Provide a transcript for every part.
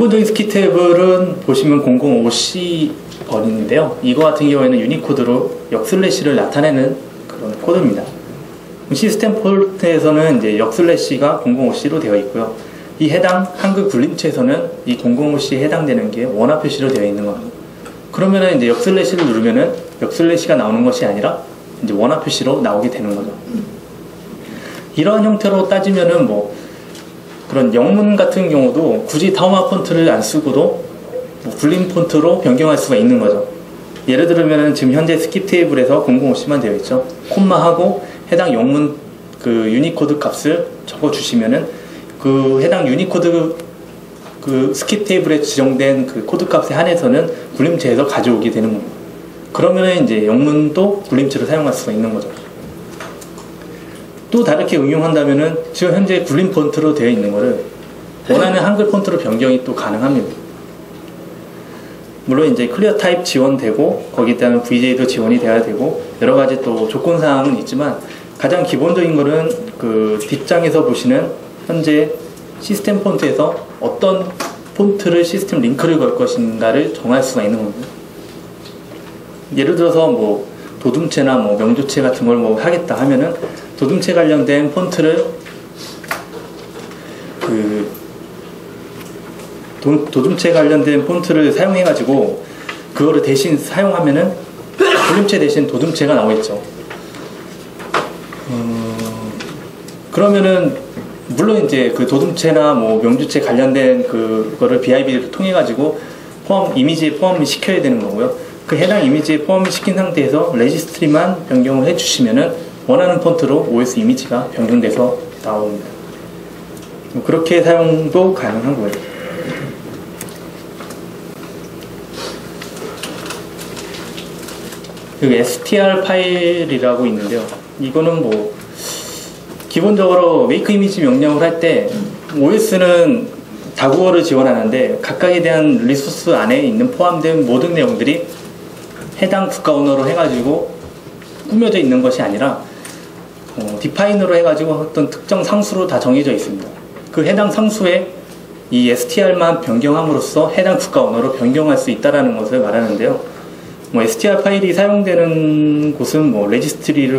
기본적인 스킵 테이블은 보시면 005C 번인데요. 이거 같은 경우에는 유니코드로 역슬래시를 나타내는 그런 코드입니다. 시스템 폴트에서는 이제 역슬래시가 005C로 되어 있고요. 이 해당 한글 굴림체에서는 이 005C에 해당되는 게 원화 표시로 되어 있는 겁니다. 그러면은 이제 역슬래시를 누르면은 역슬래시가 나오는 것이 아니라 이제 원화 표시로 나오게 되는 거죠. 이러한 형태로 따지면은 뭐 그런 영문 같은 경우도 굳이 타우마 폰트를 안 쓰고도 뭐 굴림 폰트로 변경할 수가 있는 거죠. 예를 들면은 지금 현재 스킵 테이블에서 005C만 되어 있죠. 콤마하고 해당 영문 그 유니코드 값을 적어 주시면은 그 해당 유니코드 그 스킵 테이블에 지정된 그 코드 값에 한해서는 굴림체에서 가져오게 되는 겁니다. 그러면은 이제 영문도 굴림체로 사용할 수가 있는 거죠. 또 다르게 응용한다면은 지금 현재 굴림 폰트로 되어 있는 거를 원하는 한글 폰트로 변경이 또 가능합니다. 물론 이제 클리어 타입 지원되고 거기에 따른 VJ도 지원이 돼야 되고 여러 가지 또 조건 사항은 있지만 가장 기본적인 거는 그 뒷장에서 보시는 현재 시스템 폰트에서 어떤 폰트를 시스템 링크를 걸 것인가를 정할 수가 있는 겁니다. 예를 들어서 뭐 도둠체나 뭐 명조체 같은 걸 뭐 하겠다 하면은 도둠체 관련된 폰트를 그 도둠체 관련된 폰트를 사용해 가지고 그거를 대신 사용하면은 굴림체 대신 도둠체가 나오겠죠. 그러면은 물론 이제 그 도둠체나 뭐 명주체 관련된 그거를 BIB를 통해 가지고 이미지에 포함을 시켜야 되는 거고요. 그 해당 이미지에 포함을 시킨 상태에서 레지스트리만 변경을 해주시면은 원하는 폰트로 OS 이미지가 변경돼서 나옵니다. 그렇게 사용도 가능한 거예요. 여기 str 파일이라고 있는데요. 이거는 뭐 기본적으로 메이크 이미지 명령을 할 때 OS는 다국어를 지원하는데 각각에 대한 리소스 안에 있는 포함된 모든 내용들이 해당 국가 언어로 해가지고 꾸며져 있는 것이 아니라 디파인으로 해가지고 어떤 특정 상수로 다 정해져 있습니다. 그 해당 상수에 이 str만 변경함으로써 해당 국가 언어로 변경할 수 있다는 것을 말하는데요. 뭐 str 파일이 사용되는 곳은 뭐 레지스트리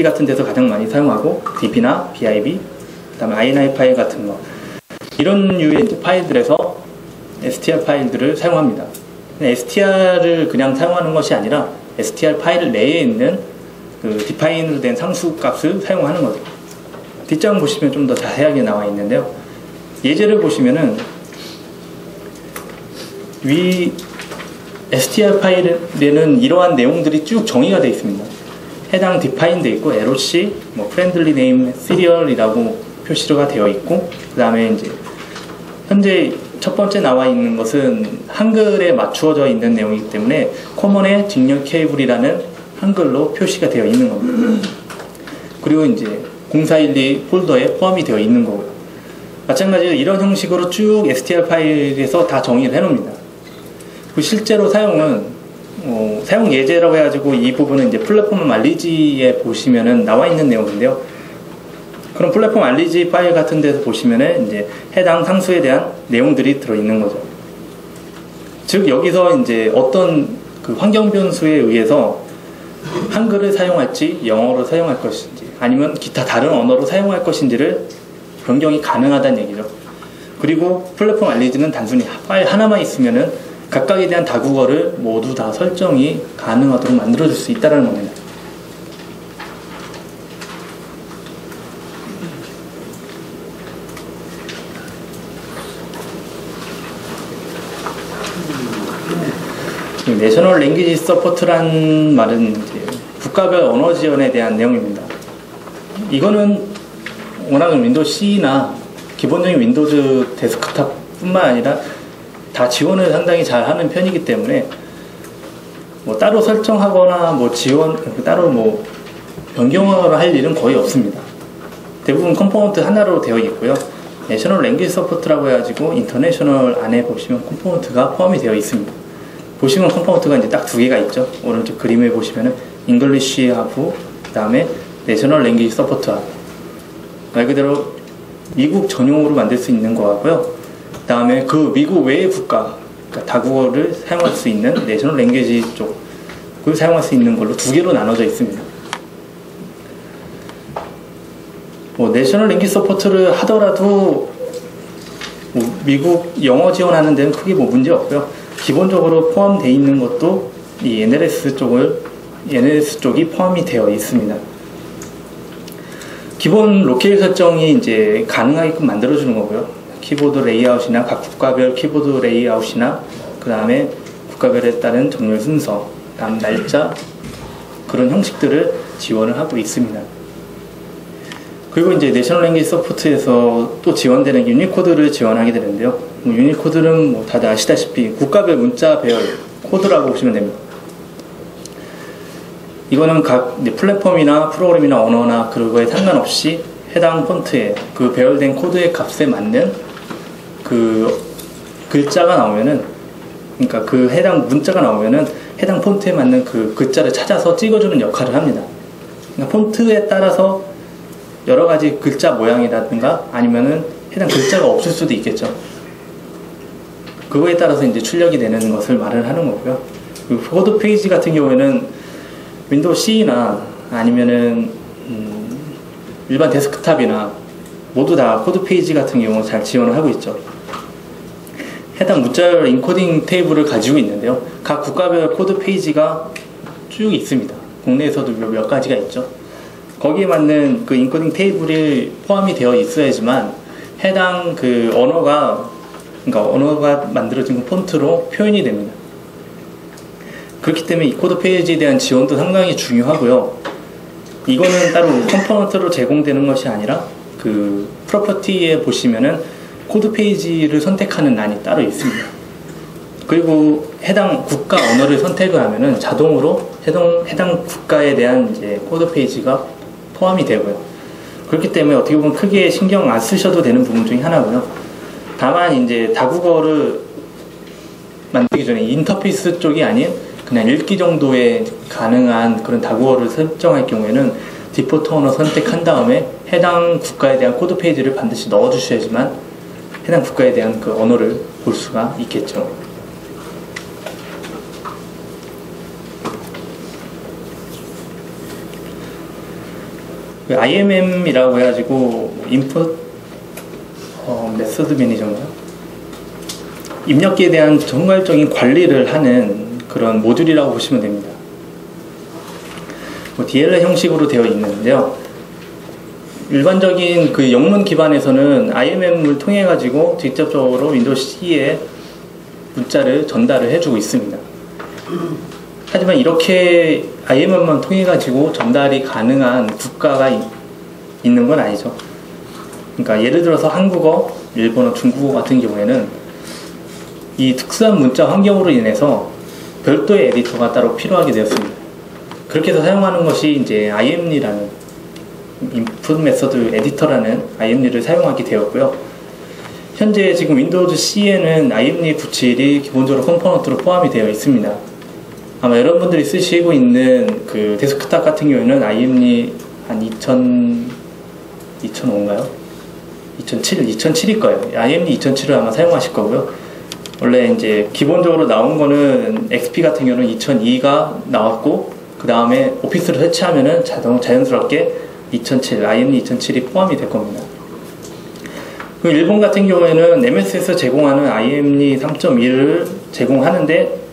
같은 데서 가장 많이 사용하고 db나 bib, 그다음에 ini 파일 같은 거 이런 유의 파일들에서 str 파일들을 사용합니다. str를 그냥 사용하는 것이 아니라 str 파일 내에 있는 그 디파인으로 된 상수 값을 사용하는 거죠. 뒷장 보시면 좀 더 자세하게 나와 있는데요. 예제를 보시면은 위 str 파일에는 이러한 내용들이 쭉 정의가 되어 있습니다. 해당 디파인 되어 있고 LOC, 뭐 friendly name, serial이라고 표시가 되어 있고 그 다음에 이제 현재 첫 번째 나와 있는 것은 한글에 맞추어져 있는 내용이기 때문에 커먼의 직력 케이블이라는 한글로 표시가 되어 있는 겁니다. 그리고 이제 0412 폴더에 포함이 되어 있는 거고요. 마찬가지로 이런 형식으로 쭉 str 파일에서 다 정의를 해놓습니다. 그 실제로 사용은 사용 예제라고 해가지고 이 부분은 이제 플랫폼 알리지에 보시면은 나와 있는 내용인데요. 그런 플랫폼 알리지 파일 같은 데서 보시면은 이제 해당 상수에 대한 내용들이 들어있는 거죠. 즉 여기서 이제 어떤 그 환경 변수에 의해서 한글을 사용할지 영어로 사용할 것인지 아니면 기타 다른 언어로 사용할 것인지를 변경이 가능하다는 얘기죠. 그리고 플랫폼 알리지는 단순히 파일 하나만 있으면은 각각에 대한 다국어를 모두 다 설정이 가능하도록 만들어줄 수 있다는 겁니다. 내셔널 랭귀지 서포트란 말은 이제 국가별 언어 지원에 대한 내용입니다. 이거는 워낙 윈도우 C나 기본적인 윈도우즈 데스크탑뿐만 아니라 다 지원을 상당히 잘 하는 편이기 때문에 뭐 따로 설정하거나 뭐 지원 따로 뭐 변경을 할 일은 거의 없습니다. 대부분 컴포넌트 하나로 되어 있고요. 내셔널 랭귀지 서포트라고 해가지고 인터내셔널 안에 보시면 컴포넌트가 포함이 되어 있습니다. 보시면 컴포넌트가 이제 딱 두 개가 있죠. 오른쪽 그림에 보시면은 잉글리시하고 그 다음에 내셔널 랭귀지 서포트하고 말 그대로 미국 전용으로 만들 수 있는 거 같고요. 다음에 그 미국 외의 국가, 그러니까 다국어를 사용할 수 있는 내셔널 랭귀지 쪽을 사용할 수 있는 걸로 두 개로 나눠져 있습니다. 뭐 내셔널 랭귀지 서포트를 하더라도 뭐 미국 영어 지원하는 데는 크게 뭐 문제 없고요. 기본적으로 포함되어 있는 것도 이 NLS 쪽이 포함이 되어 있습니다. 기본 로케일 설정이 이제 가능하게끔 만들어주는 거고요. 키보드 레이아웃이나 각 국가별 키보드 레이아웃이나 그 다음에 국가별에 따른 정렬 순서, 다음 날짜 그런 형식들을 지원을 하고 있습니다. 그리고 이제 내셔널 랭귀지 서포트에서 또 지원되는 유니코드를 지원하게 되는데요. 유니코드는 뭐 다들 아시다시피 국가별 문자 배열 코드라고 보시면 됩니다. 이거는 각 플랫폼이나 프로그램이나 언어나 그거에 상관없이 해당 폰트에 그 배열된 코드의 값에 맞는 그 글자가 나오면은, 그러니까 그 해당 문자가 나오면은 해당 폰트에 맞는 그 글자를 찾아서 찍어주는 역할을 합니다. 그러니까 폰트에 따라서 여러 가지 글자 모양이라든가 아니면은 해당 글자가 없을 수도 있겠죠. 그거에 따라서 이제 출력이 되는 것을 말을 하는 거고요. 그리고 코드 페이지 같은 경우에는 윈도우 C나 아니면은 일반 데스크탑이나 모두 다 코드 페이지 같은 경우 잘 지원을 하고 있죠. 해당 문자열 인코딩 테이블을 가지고 있는데요. 각 국가별 코드 페이지가 쭉 있습니다. 국내에서도 몇 가지가 있죠. 거기에 맞는 그 인코딩 테이블이 포함이 되어 있어야지만 해당 그 언어가 만들어진 그 폰트로 표현이 됩니다. 그렇기 때문에 이 코드 페이지에 대한 지원도 상당히 중요하고요. 이거는 따로 컴포넌트로 제공되는 것이 아니라 그 프로퍼티에 보시면은 코드 페이지를 선택하는 란이 따로 있습니다. 그리고 해당 국가 언어를 선택을 하면은 자동으로 해당 국가에 대한 이제 코드 페이지가 포함이 되고요. 그렇기 때문에 어떻게 보면 크게 신경 안 쓰셔도 되는 부분 중에 하나고요. 다만 이제 다국어를 만들기 전에 인터페이스 쪽이 아닌 그냥 읽기 정도의 가능한 그런 다국어를 설정할 경우에는 디폴트 언어 선택한 다음에 해당 국가에 대한 코드 페이지를 반드시 넣어 주셔야지만 해당 국가에 대한 그 언어를 볼 수가 있겠죠. IMM이라고 해가지고 인풋 메소드 매니저인가요? 입력기에 대한 정괄적인 관리를 하는 그런 모듈이라고 보시면 됩니다. DLL 형식으로 되어 있는데요. 일반적인 그 영문 기반에서는 IMM을 통해 가지고 직접적으로 윈도우 C에 문자를 전달을 해주고 있습니다. 하지만 이렇게 IMM만 통해 가지고 전달이 가능한 국가가 있는 건 아니죠. 그러니까 예를 들어서 한국어, 일본어, 중국어 같은 경우에는 이 특수한 문자 환경으로 인해서 별도의 에디터가 따로 필요하게 되었습니다. 그렇게 해서 사용하는 것이 이제 IML이라는 인풋 메서드 에디터라는 IML을 사용하게 되었고요. 현재 지금 윈도우즈 C에는 IML 97이 기본적으로 컴포넌트로 포함이 되어 있습니다. 아마 여러분들이 쓰시고 있는 그 데스크탑 같은 경우에는 IML 한 2005인가요? 2007일 거예요. IML 2007을 아마 사용하실 거고요. 원래 이제 기본적으로 나온 거는 XP 같은 경우는 2002가 나왔고, 그 다음에 오피스를 설치하면은 자연스럽게 IML 2007이 포함이 될 겁니다. 일본 같은 경우에는 MS에서 제공하는 IML 3.1을 제공하는데,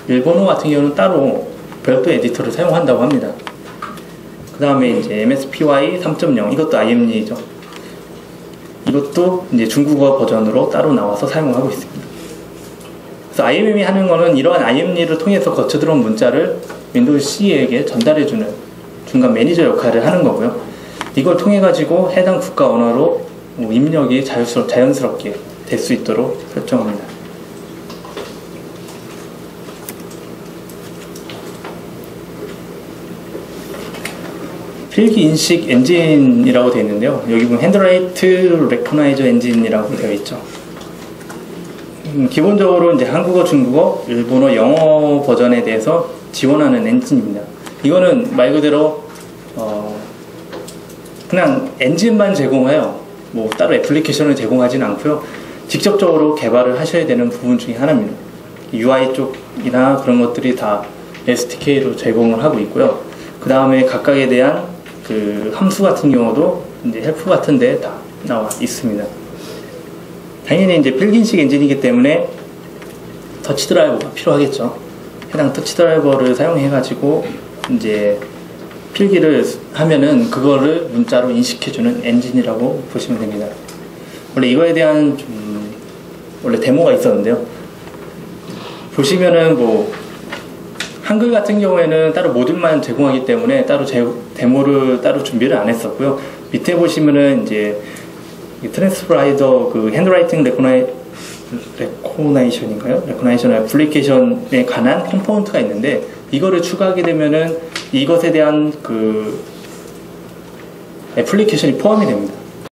일본어 같은 경우는 따로 별도 에디터를 사용한다고 합니다. 그 다음에 이제 MSPY 3.0, 이것도 IML이죠. 이것도 이제 중국어 버전으로 따로 나와서 사용하고 있습니다. 그래서 IMM이 하는 거는 이러한 IML을 통해서 거쳐 들어온 문자를 윈도우 C에게 전달해주는 중간 매니저 역할을 하는 거고요. 이걸 통해 가지고 해당 국가 언어로 입력이 자연스럽게 될 수 있도록 설정합니다. 필기 인식 엔진이라고 되어 있는데요. 여기 보면 핸드라이트 레코나이저 엔진이라고 되어 있죠. 기본적으로 이제 한국어, 중국어, 일본어, 영어 버전에 대해서 지원하는 엔진입니다. 이거는 말 그대로 그냥 엔진만 제공해요. 뭐 따로 애플리케이션을 제공하지는 않고요. 직접적으로 개발을 하셔야 되는 부분 중에 하나입니다. UI 쪽이나 그런 것들이 다 SDK로 제공을 하고 있고요. 그 다음에 각각에 대한 그 함수 같은 경우도 이제 헬프 같은 데 다 나와 있습니다. 당연히 이제 필기인식 엔진이기 때문에 터치 드라이버가 필요하겠죠. 해당 터치 드라이버를 사용해 가지고 이제 필기를 하면은 그거를 문자로 인식해주는 엔진이라고 보시면 됩니다. 원래 이거에 대한 원래 데모가 있었는데요. 보시면은 뭐 한글 같은 경우에는 따로 모듈만 제공하기 때문에 따로 데모를 따로 준비를 안 했었고요. 밑에 보시면은 이제 트랜스프라이더 그 핸드라이팅 레코나이션 애플리케이션에 관한 컴포넌트가 있는데 이거를 추가하게 되면은 이것에 대한 그 애플리케이션이 포함이 됩니다.